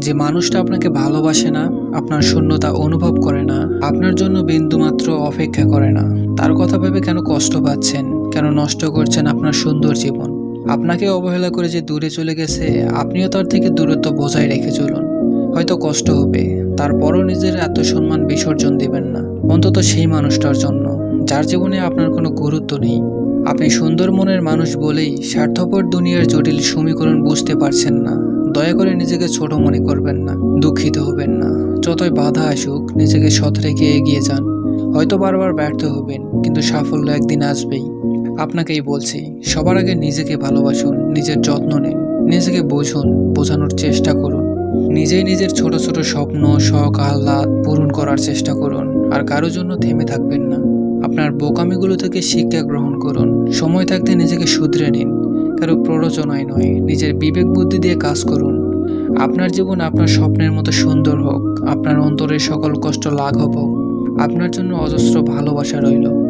যে মানুষটা আপনাকে ভালোবাসে না, আপনার শূন্যতা অনুভব করে না, আপনার জন্য বিন্দুমাত্র অপেক্ষা করে না, তার কথা ভেবে কেন কষ্ট পাচ্ছেন? কেন নষ্ট করছেন আপনার সুন্দর জীবন? আপনাকে অবহেলা করে যে দূরে চলে গেছে, আপনিও তার থেকে দূরত্ব বজায় রেখে চলুন। হয়তো কষ্ট হবে, তারপরও নিজের আত্মসম্মান বিসর্জন দিবেন না, অন্তত সেই মানুষটার জন্য যার জীবনে আপনার কোনো গুরুত্ব নেই। আপনি সুন্দর মনের মানুষ বলেই স্বার্থপর দুনিয়ার জটিল সমীকরণ বুঝতে পারছেন না। দয়া করে নিজেকে ছোট মনে করবেন না, দুঃখিত হবেন না। যতই বাধা আসুক, নিজেকে সৎ রেখে এগিয়ে যান। হয়তো বারবার ব্যর্থ হবেন, কিন্তু সাফল্য একদিন আসবেই। আপনাকেই বলছি, সবার আগে নিজেকে ভালোবাসুন, নিজের যত্ন নিন, নিজেকে বুঝুন, বোঝানোর চেষ্টা করুন। নিজেই নিজের ছোট ছোট স্বপ্ন, শখ, আহ্লাদ পূরণ করার চেষ্টা করুন। আর কারো জন্য থেমে থাকবেন না। আপনার বোকামিগুলো থেকে শিক্ষা গ্রহণ করুন। সময় থাকতে নিজেকে শুধরে নিন। কারো প্ররোচনায় নয়, নিজের বিবেক বুদ্ধি দিয়ে কাজ করুন। আপনার জীবন আপনার স্বপ্নের মতো সুন্দর হোক। আপনার অন্তরের সকল কষ্ট লাঘব হোক। আপনার জন্য অজস্র ভালোবাসা রইল।